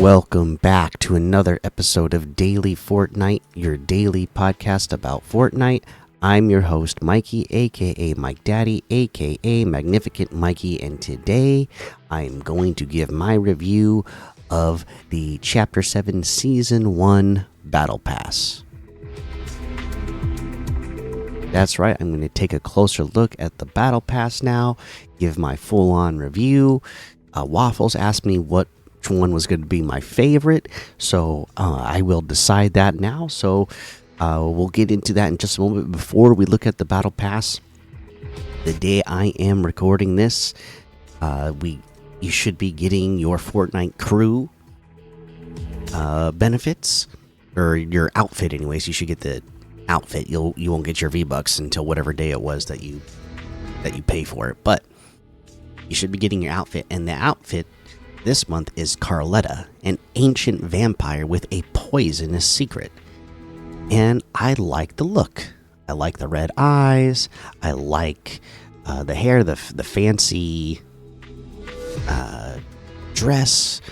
Welcome back to another episode of Daily Fortnite, your daily podcast about Fortnite. I'm your host, Mikey, aka Mike Daddy, aka Magnificent Mikey, and today I'm going to give my review of the Chapter 7 Season 1 Battle Pass. That's right, I'm going to take a closer look at the Battle Pass now, give my full-on review. Waffles asked me which one was going to be my favorite, so I will decide that now. So we'll get into that in just a moment. Before we look at the Battle Pass, the day I am recording this, you should be getting your Fortnite crew benefits, or your outfit anyways. You should get the outfit. You won't get your V-Bucks until whatever day it was that you pay for it, but you should be getting your outfit. And the outfit this month is Carletta, an ancient vampire with a poisonous secret. And I like the look. I like the red eyes. I like the hair, the fancy dress.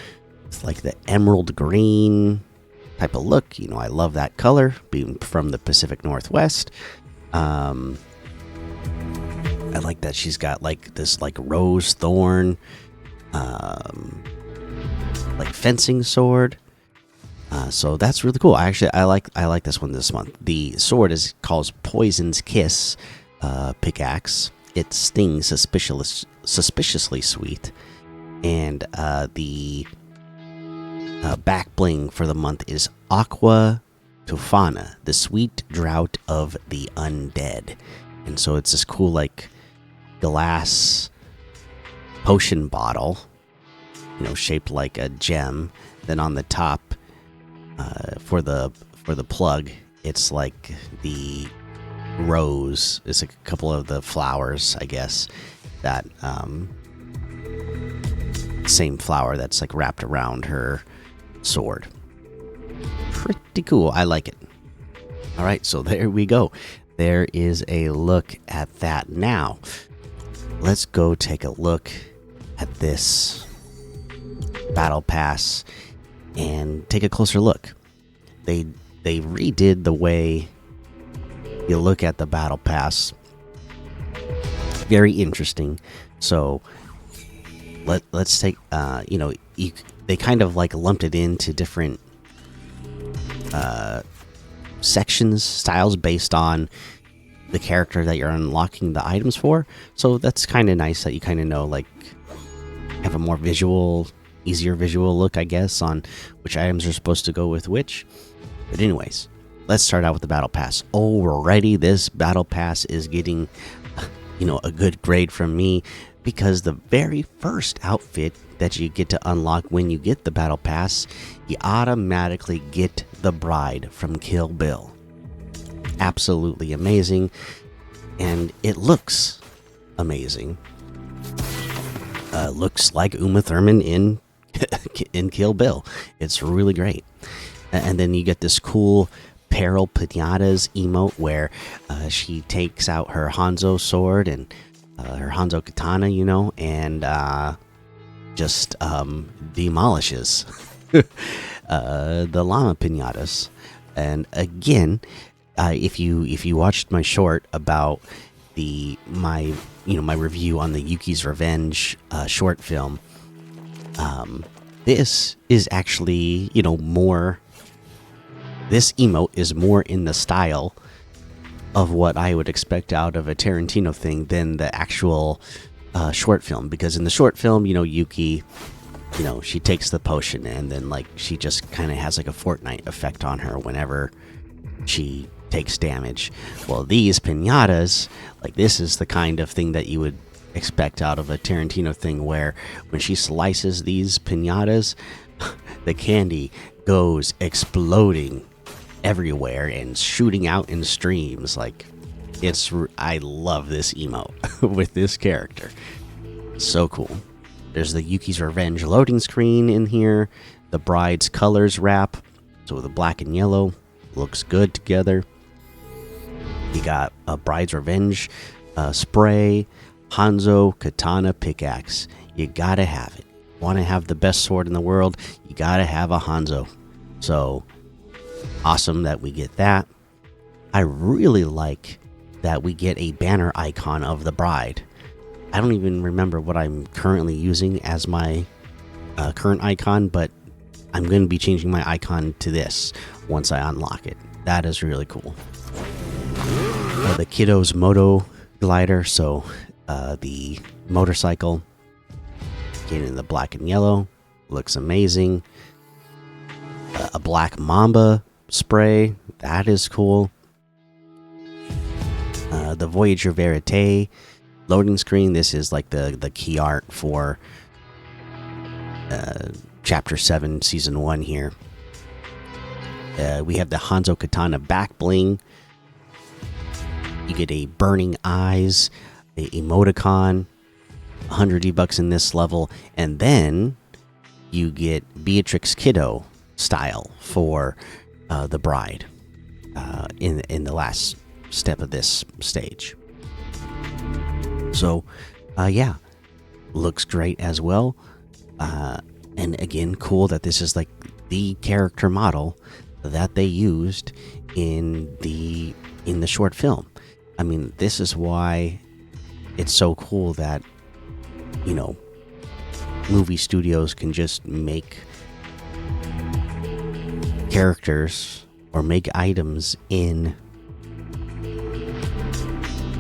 It's like the emerald green type of look. You know, I love that color, being from the Pacific Northwest. I like that she's got like this like rose thorn like fencing sword. So that's really cool. I like this one this month. The sword is called Poison's Kiss pickaxe. It stings suspiciously sweet. And the back bling for the month is Aqua Tufana, the sweet drought of the undead. And so it's this cool like glass potion bottle, you know, shaped like a gem. Then on the top, for the plug, it's like the rose. It's like a couple of the flowers, I guess, that same flower that's like wrapped around her sword. Pretty cool. I like it. All right, so there we go. There is a look at that. Now let's go take a look at this Battle Pass and take a closer look. They redid the way you look at the Battle Pass. Very interesting. So let's take they kind of like lumped it into different sections, styles based on the character that you're unlocking the items for. So that's kind of nice that you kind of know, like, have a more easier visual look, I guess, on which items are supposed to go with which. But anyways, let's start out with the Battle Pass. Alrighty, this Battle Pass is getting, a good grade from me, because the very first outfit that you get to unlock when you get the Battle Pass, you automatically get the bride from Kill Bill. Absolutely amazing, and it looks amazing. Looks like Uma Thurman in Kill Bill. It's really great. And then you get this cool Peril Pinatas emote where she takes out her Hanzo sword and her Hanzo katana, and just demolishes the llama pinatas. And again, if you watched my short about my review on the Yuki's Revenge short film, this is actually more. This emote is more in the style of what I would expect out of a Tarantino thing than the actual short film, because in the short film, Yuki, she takes the potion and then like she just kind of has like a Fortnite effect on her whenever she takes damage. Well, these pinatas, like, this is the kind of thing that you would expect out of a Tarantino thing, where when she slices these pinatas, the candy goes exploding everywhere and shooting out in streams. Like, I love this emote with this character. So cool. There's the Yuki's Revenge loading screen in here, the bride's colors wrap, so the black and yellow looks good together. You got a bride's revenge spray, Hanzo katana pickaxe. You gotta have it. want to have the best sword in the world, you gotta have a Hanzo. So awesome that we get that. I really like that we get a banner icon of the bride. I don't even remember what I'm currently using as my current icon, but I'm going to be changing my icon to this once I unlock it. That is really cool. The Kiddo's Moto Glider, so the motorcycle, again in the black and yellow, looks amazing. A black Mamba spray, that is cool. The Voyager Verite loading screen, this is like the key art for Chapter 7, Season 1 here. We have the Hanzo Katana back bling. You get a Burning Eyes, a emoticon, 100 V-Bucks in this level, and then you get Beatrix Kiddo style for the bride in the last step of this stage. So, yeah, looks great as well. And again, cool that this is like the character model that they used in the short film. I mean, this is why it's so cool that, you know, movie studios can just make characters or make items in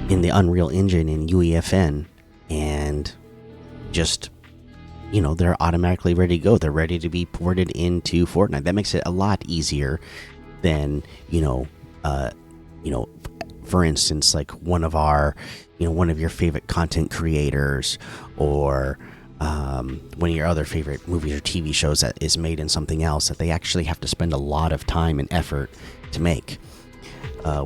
the Unreal Engine in UEFN, and just, you know, they're automatically ready to go. They're ready to be ported into Fortnite. That makes it a lot easier than, for instance, like one of your favorite content creators, or one of your other favorite movies or TV shows that is made in something else that they actually have to spend a lot of time and effort to make.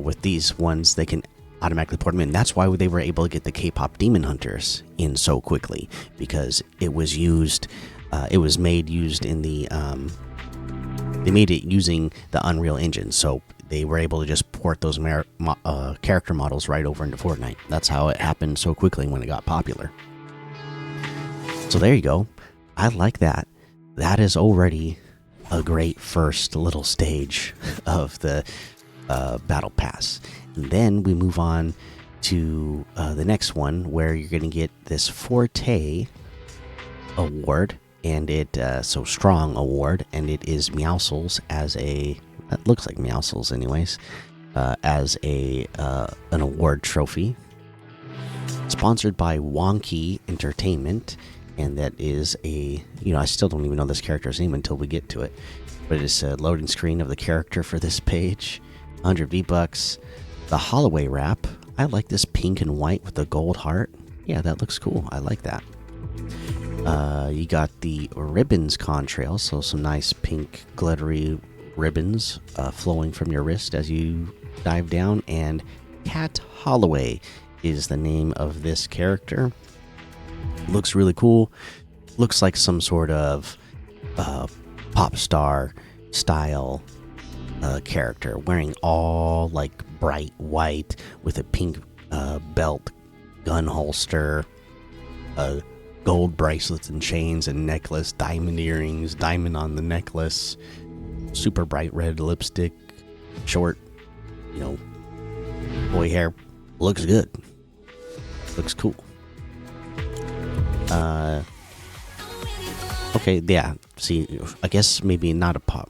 With these ones, they can automatically port them in. That's why they were able to get the K-pop Demon Hunters in so quickly, because it was used. It was used in the. They made it using the Unreal Engine, so they were able to just port those character models right over into Fortnite. That's how it happened so quickly when it got popular. So there you go. I like that. That is already a great first little stage of the Battle Pass. And then we move on to the next one, where you're going to get this Forte award, and so strong award, and it is Meowscles that looks like Meowscles anyways, as an award trophy, sponsored by Wonky Entertainment. And that is I still don't even know this character's name until we get to it, but it's a loading screen of the character for this page. 100 V-Bucks. The Holloway wrap. I like this pink and white with the gold heart. Yeah, that looks cool. I like that. You got the ribbons contrail, so some nice pink glittery ribbons flowing from your wrist as you dive down. And Cat Holloway is the name of this character. Looks really cool. Looks like some sort of pop star style character, wearing all like bright white with a pink belt, gun holster, gold bracelets and chains and necklace, diamond earrings, diamond on the necklace, super bright red lipstick, short, boy hair. Looks good. Looks cool. Okay, yeah. See, I guess maybe not a pop.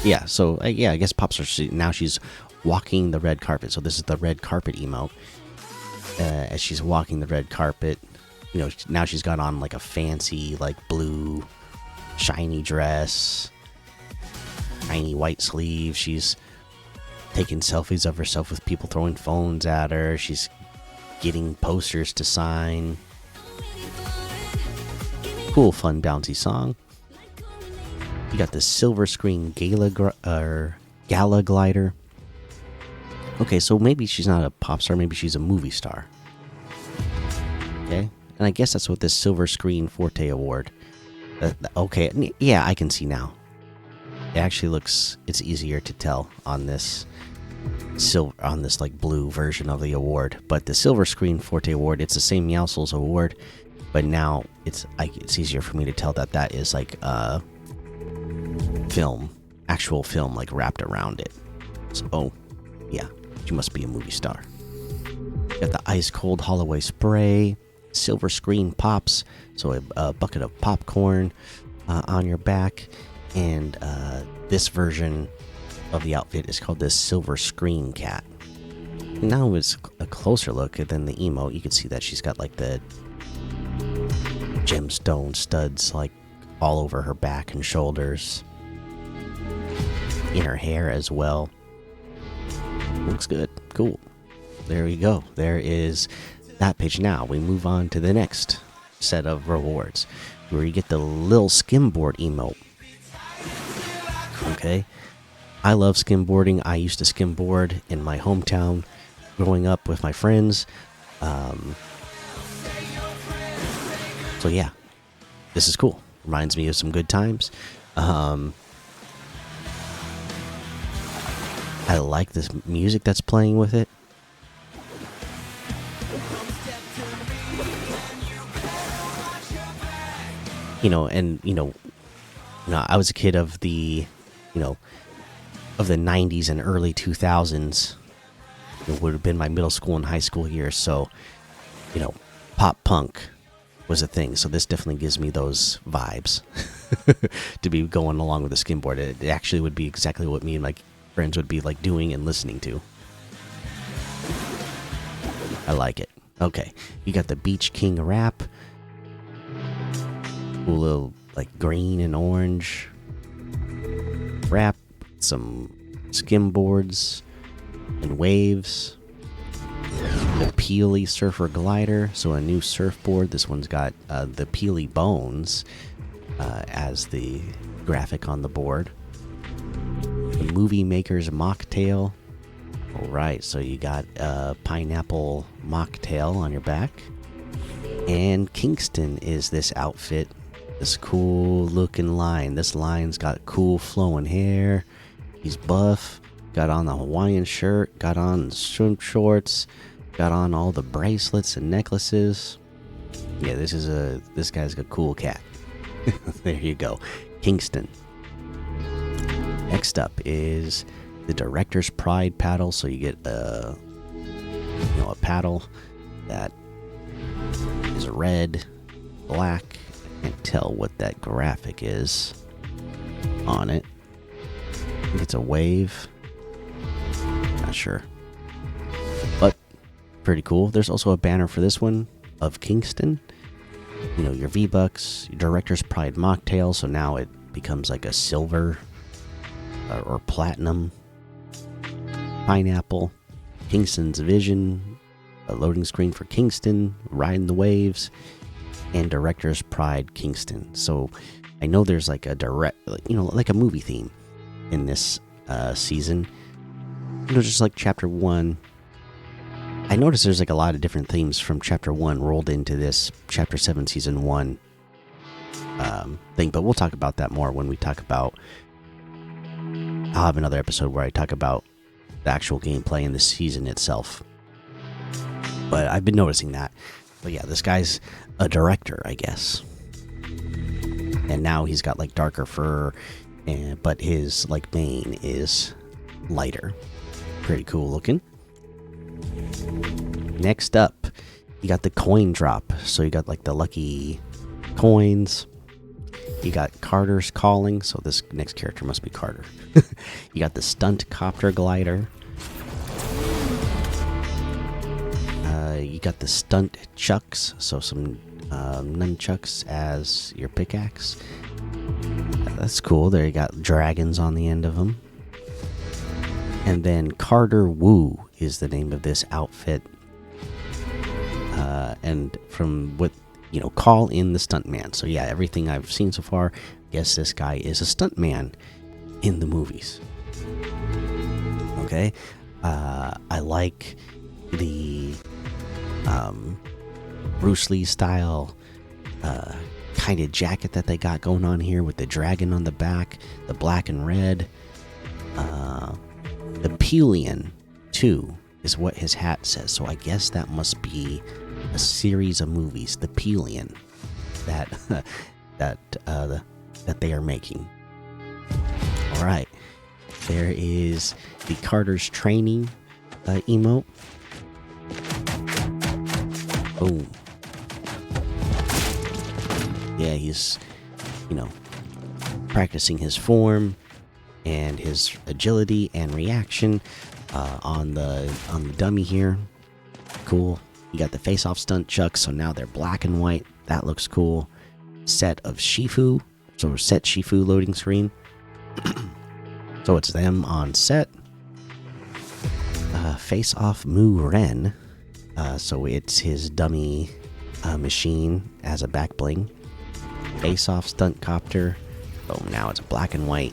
Yeah, so I guess pops are now. She's walking the red carpet. So this is the red carpet emote. As she's walking the red carpet, now she's got on like a fancy, like blue, shiny dress, shiny white sleeves. She's taking selfies of herself with people throwing phones at her. She's getting posters to sign. Cool, fun, bouncy song. You got the silver screen gala glider. Okay, so maybe she's not a pop star, maybe she's a movie star. Okay, and I guess that's what this silver screen Forte award. Okay, yeah, I can see now. It actually looks, it's easier to tell on this like blue version of the award. But the silver screen Forte award, it's the same Meowscles award. but now it's easier for me to tell that that is like film, actual film, like wrapped around it. So, oh, yeah, you must be a movie star. Got the ice cold Holloway spray, silver screen pops, so a bucket of popcorn on your back, and this version of the outfit is called the silver screen cat. Now it's a closer look than the emote. You can see that she's got like the gemstone studs like all over her back and shoulders, in her hair as well. Looks good. Cool. There we go. There is that page. Now we move on to the next set of rewards, where you get the Lil Skimboard emote. Okay, I love skimboarding. I used to skimboard in my hometown growing up with my friends. So yeah, this is cool. Reminds me of some good times. I like this music that's playing with it. I was a kid of the, of the 90s and early 2000s. It would have been my middle school and high school years. So, pop punk was a thing. So this definitely gives me those vibes to be going along with the skimboard. It actually would be exactly what me and my friends would be like doing and listening to. I like it. Okay, you got the Beach King wrap. Cool little like green and orange wrap. Some skimboards and waves. The Peely Surfer Glider, so a new surfboard. This one's got the Peely Bones as the graphic on the board. The Movie Maker's Mocktail. Alright, so you got a pineapple mocktail on your back. And Kingston is this outfit. This cool looking lion. This lion's got cool flowing hair. He's buff. Got on the Hawaiian shirt. Got on shrimp shorts. Got on all the bracelets and necklaces. Yeah, this guy's a cool cat. There you go. Kingston. Next up is the Director's Pride paddle. So you get a paddle that is red, black. Can't tell what that graphic is on it. I think it's a wave. Not sure. But pretty cool. There's also a banner for this one of Kingston. Your V-Bucks, your Director's Pride mocktail. So now it becomes like a silver or platinum. Pineapple. Kingston's Vision. A loading screen for Kingston. Riding the waves. And Director's Pride Kingston. So I know there's like a like a movie theme in this season. Just like chapter 1. I noticed there's like a lot of different themes from chapter 1 rolled into this chapter 7 season 1 thing, but we'll talk about that more when we talk about. I'll have another episode where I talk about the actual gameplay in the season itself. But I've been noticing that. But yeah, this guy's a director, I guess. And now he's got like darker fur, but his like mane is lighter. Pretty cool looking. Next up, you got the coin drop. So you got like the lucky coins. You got Carter's Calling. So this next character must be Carter. You got the Stunt Copter Glider. You got the Stunt Chucks. So some nunchucks as your pickaxe. That's cool. There you got dragons on the end of them. And then Carter Woo is the name of this outfit. And from what, call in the stuntman. So yeah, everything I've seen so far, I guess this guy is a stuntman in the movies. Okay. I like the Bruce Lee style kind of jacket that they got going on here with the dragon on the back, the black and red. The Pelion 2 is what his hat says, so I guess that must be a series of movies, the Pelion, that that that they are making. All right, there is the Carter's training emote. Boom. Yeah, he's, practicing his form and his agility and reaction on the dummy here. Cool. You got the face-off stunt chucks, so now they're black and white. That looks cool. Set of Shifu, so set Shifu loading screen. So it's them on set. Face-off Mu Ren, so it's his dummy machine as a back bling. Face-off stunt copter. Oh, now it's black and white.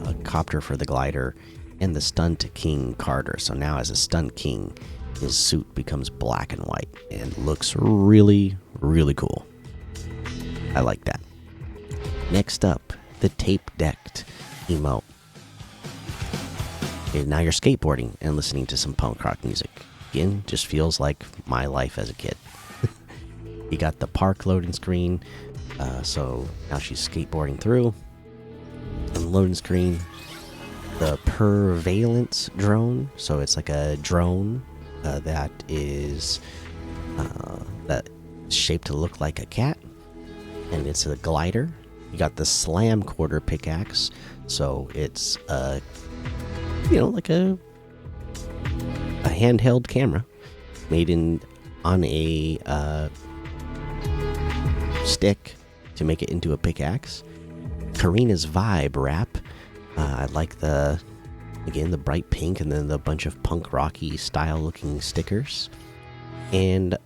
A copter for the glider, and the stunt king Carter. So now as a stunt king, his suit becomes black and white and looks really, really cool. I like that. Next up, the tape decked emote. Okay, now you're skateboarding and listening to some punk rock music. Again, just feels like my life as a kid. You got the park loading screen. So now she's skateboarding through. And loading screen, the Pervalence drone. So it's like a drone that is shaped to look like a cat, and it's a glider. You got the Slam quarter pickaxe. So it's like a handheld camera made on a stick to make it into a pickaxe. Karina's Vibe wrap. I like the bright pink and then the bunch of punk rocky style looking stickers. And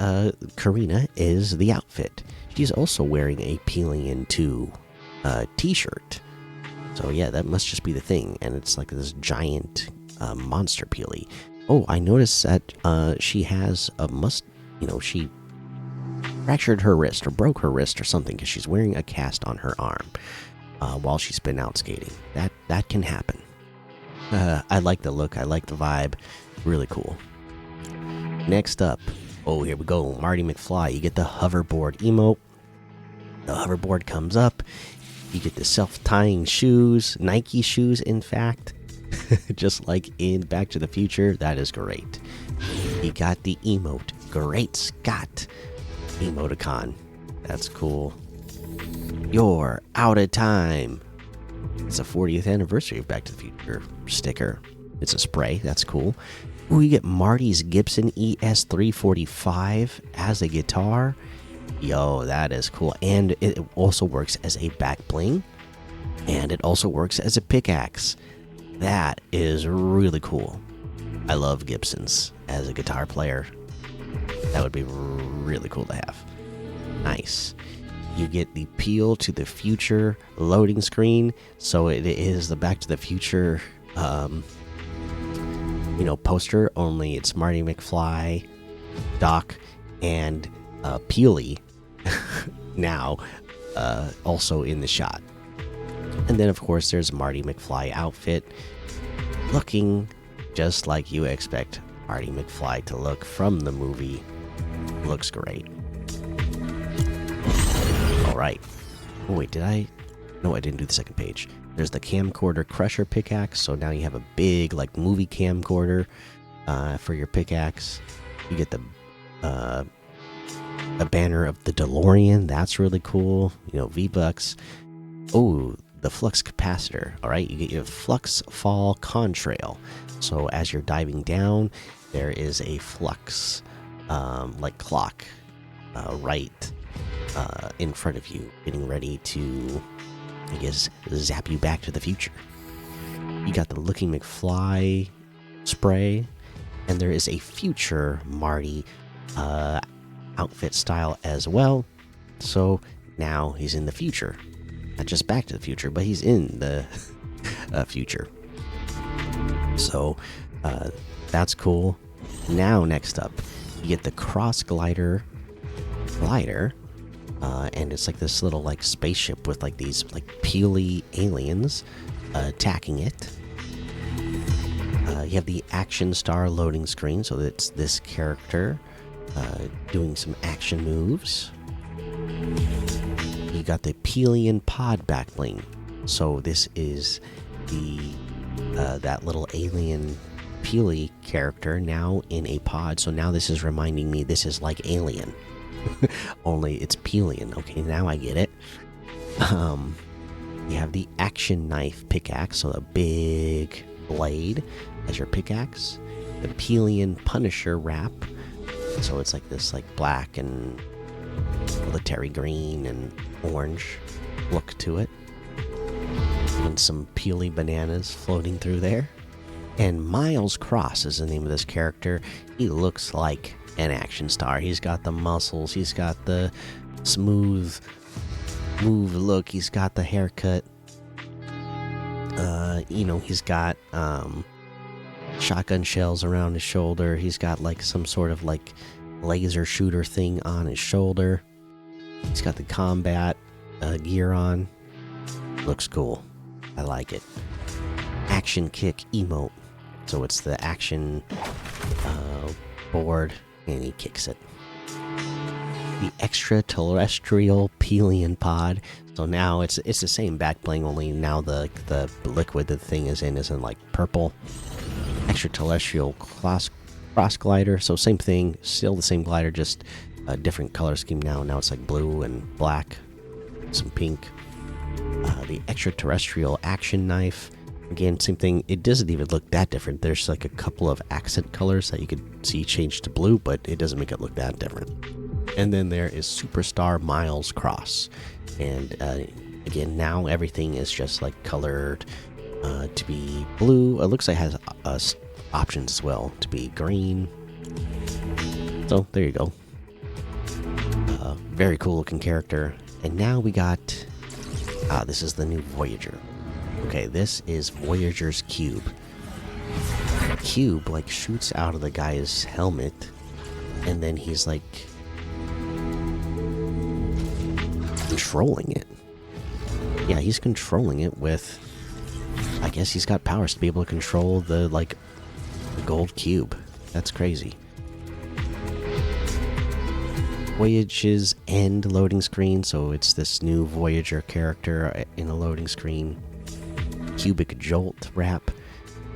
Karina is the outfit. She's also wearing a Pelion 2 t-shirt. So yeah, that must just be the thing. And it's like this giant monster Peely. Oh, I noticed that she has she fractured her wrist or broke her wrist or something because she's wearing a cast on her arm while she's been out skating. That can happen. I like the look. I like the vibe. Really cool. Next up, here we go. Marty McFly. You get the hoverboard emote. The hoverboard comes up. You get the self-tying shoes, Nike shoes, in fact, just like in Back to the Future. That is great. You got the emote, Great Scott emoticon. That's cool. You're out of time. It's a 40th anniversary of Back to the Future sticker. It's a spray. That's cool. Ooh, you get Marty's Gibson ES345 as a guitar. Yo, that is cool. And it also works as a back bling. And it also works as a pickaxe. That is really cool. I love Gibsons as a guitar player. That would be really cool to have. Nice. You get the Peel to the Future loading screen. So it is the Back to the Future poster, only it's Marty McFly, Doc, and Peely now also in the shot. And then of course there's Marty McFly outfit, looking just like you expect Marty McFly to look from the movie. Looks great. Alright. Oh wait, did I? No, I didn't do the second page. There's the camcorder crusher pickaxe, so now you have a big like movie camcorder for your pickaxe. You get the a banner of the DeLorean. That's really cool. V-Bucks. Oh, the flux capacitor. All right, you get your flux fall contrail. So as you're diving down, there is a flux like clock right in front of you, getting ready to, I guess, zap you back to the future. You got the Looking McFly spray, and there is a future Marty outfit style as well. So now he's in the future, not just Back to the Future, but he's in the future. So that's cool. Now next up, you get the Cross glider, and it's like this little like spaceship with like these like peely aliens attacking it. You have the Action Star loading screen, so it's this character doing some action moves. You got the Pelion Pod back bling. So this is the that little alien Peely character now in a pod. So now this is reminding me this is like Alien, only it's Pelion. Okay, now I get it. You have the Action Knife pickaxe, so a big blade as your pickaxe. The Pelion Punisher wrap, so it's like this like black and military green and orange look to it, and some peely bananas floating through there. And Miles Cross is the name of this character. He looks like an action star. He's got the muscles, he's got the smooth move look, he's got the haircut. He's got shotgun shells around his shoulder. He's got like some sort of like laser shooter thing on his shoulder. He's got the combat gear on. Looks cool. I like it. Action kick emote. So it's the action board, and he kicks it. The extraterrestrial Pelion pod. So now it's the same back bling, only now the liquid the thing is in isn't like purple. Extraterrestrial cross glider. So same thing, still the same glider, just a different color scheme now. Now it's like blue and black, some pink. The extraterrestrial action knife. Again, same thing. It doesn't even look that different. There's like a couple of accent colors that you could see change to blue, but it doesn't make it look that different. And then there is Superstar Miles Cross. And again, now everything is just like colored to be blue. It looks like it has options as well to be green. So there you go. Very cool looking character. And now we got this is the new Voyager. Okay, this is Voyager's cube. The cube like shoots out of the guy's helmet, and then he's like controlling it. Yeah, he's controlling it with, I guess he's got powers to be able to control the gold cube. That's crazy. Voyage's end loading screen, so it's this new Voyager character in a loading screen. Cubic Jolt wrap.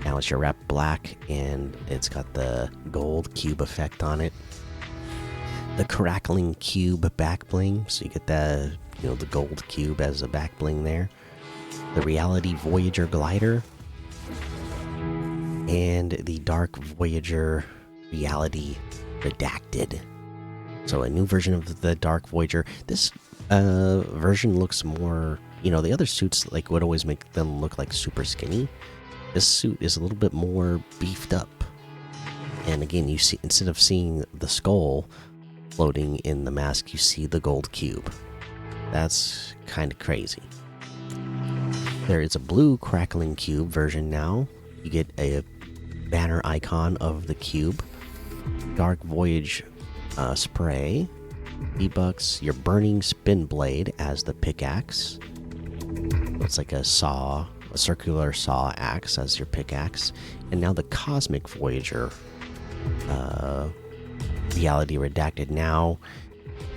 Now it's your wrap black, and it's got the gold cube effect on it. The Crackling Cube back bling, so you get the the gold cube as a back bling there. The Reality Voyager glider, and the Dark Voyager Reality Redacted. So a new version of the Dark Voyager. This version looks more, the other suits like would always make them look like super skinny. This suit is a little bit more beefed up. And again, you see, instead of seeing the skull floating in the mask, you see the gold cube. That's kind of crazy. There is a blue Crackling Cube version now. You get a banner icon of the cube. Dark Voyage spray. V-Bucks, your Burning Spin Blade as the pickaxe. It's like a saw, a circular saw axe as your pickaxe. And now the Cosmic Voyager Reality Redacted. Now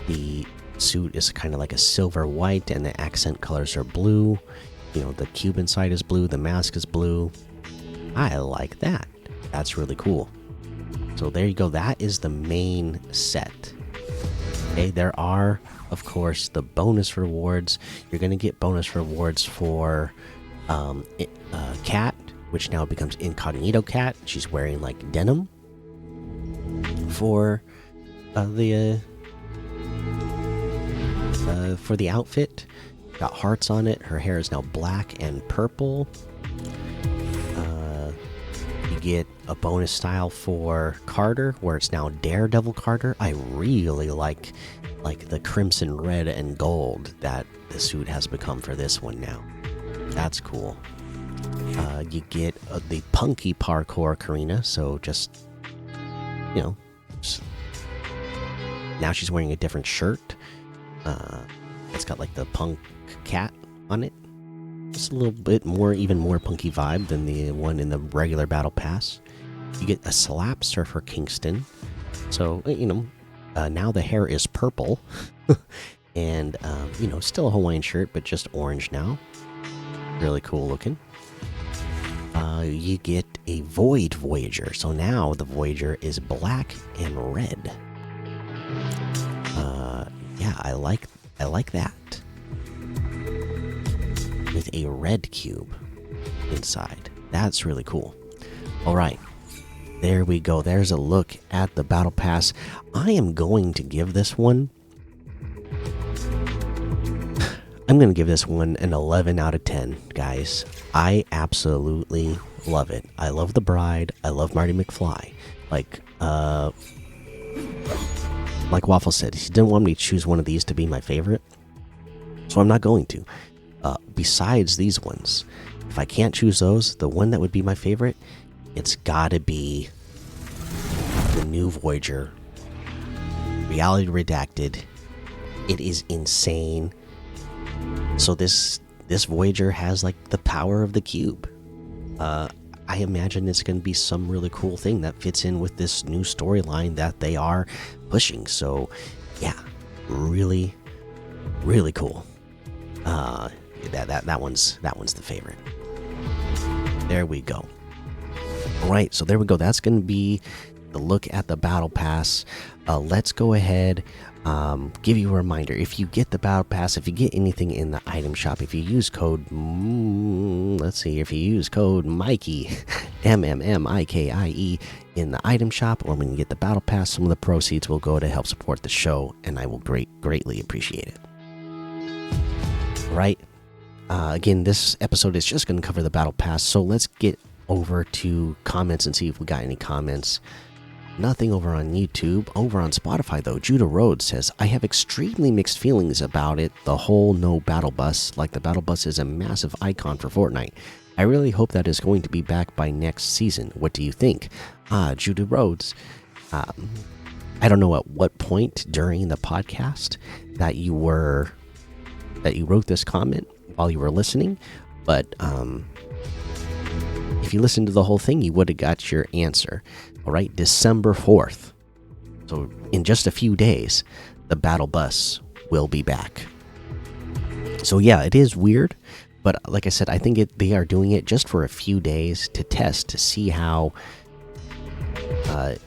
the suit is kind of like a silver white, and the accent colors are blue. The cube inside is blue, the mask is blue. I like that. That's really cool. So there you go. That is the main set. Okay, there are, of course, the bonus rewards. You're going to get bonus rewards for Cat, which now becomes Incognito Cat. She's wearing like denim. For the outfit, got hearts on it. Her hair is now black and purple. You get a bonus style for Carter, where it's now Daredevil Carter. I really like the crimson red and gold that the suit has become for this one now. That's cool. You get the punky parkour Karina, so just now she's wearing a different shirt. It's got like the punk cat on it. Just a little bit more, even more punky vibe than the one in the regular battle pass. You get a Slap Surfer Kingston. So, Now the hair is purple, and still a Hawaiian shirt, but just orange now. Really cool looking. You get a Void Voyager, so now the Voyager is black and red. Yeah, I like that. With a red cube inside. That's really cool. All right. There we go. There's a look at the Battle Pass. I am going to give this one I'm going to give this one an 11 out of 10, guys. I absolutely love it. I love the Bride. I love Marty McFly. Like Waffle said, he didn't want me to choose one of these to be my favorite, so I'm not going to. Besides these ones, if I can't choose those, the one that would be my favorite, it's gotta be the new Voyager, Reality Redacted. It is insane. So this Voyager has like the power of the cube. I imagine it's going to be some really cool thing that fits in with this new storyline that they are pushing. So yeah, really, really cool. That one's the favorite. There we go. All right, so there we go. That's going to be the look at the Battle Pass. Let's go ahead. Give you a reminder, if you get the Battle Pass, if you get anything in the item shop, if you use code if you use code Mikey MMMIKIE in the item shop, or when you get the Battle Pass, some of the proceeds will go to help support the show, and I will greatly appreciate it. Right. Again, this episode is just going to cover the Battle Pass, so let's get over to comments and see if we got any comments. Nothing over on YouTube. Over on Spotify, though, Judah Rhodes says, I have extremely mixed feelings about it. The whole no battle bus. Like, the battle bus is a massive icon for Fortnite. I really hope that is going to be back by next season. What do you think? Judah Rhodes. I don't know at what point during the podcast that you wrote this comment while you were listening, but if you listened to the whole thing, you would have got your answer. All right, December 4th. So in just a few days, the battle bus will be back. So yeah, it is weird, but like I said, I think they are doing it just for a few days to test, to see how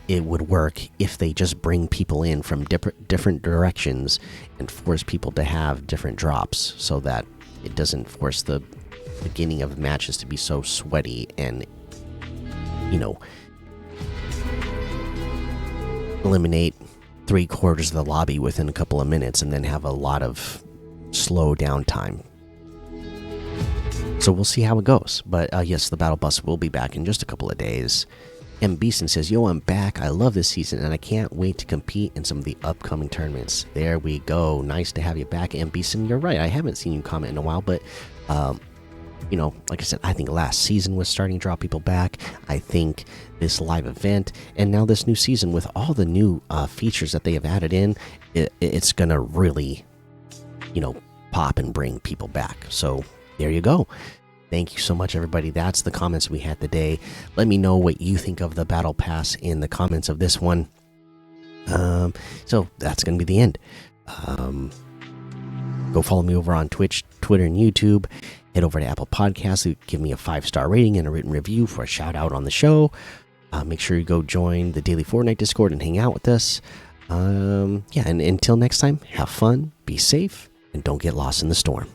it would work if they just bring people in from different directions and force people to have different drops, so that it doesn't force the beginning of matches to be so sweaty and, eliminate 3/4 of the lobby within a couple of minutes and then have a lot of slow down time. So we'll see how it goes. But yes, the battle bus will be back in just a couple of days. M. Beeson says, yo, I'm back. I love this season, and I can't wait to compete in some of the upcoming tournaments. There we go. Nice to have you back, M. Beeson. You're right. I haven't seen you comment in a while, but like I said, I think last season was starting to draw people back. I think this live event and now this new season with all the new features that they have added in, it's going to really, pop and bring people back. So there you go. Thank you so much, everybody. That's the comments we had today. Let me know what you think of the Battle Pass in the comments of this one. So that's going to be the end. Go follow me over on Twitch, Twitter, and YouTube. Head over to Apple Podcasts. Give me a 5-star rating and a written review for a shout out on the show. Make sure you go join the Daily Fortnite Discord and hang out with us. And until next time, have fun, be safe, and don't get lost in the storm.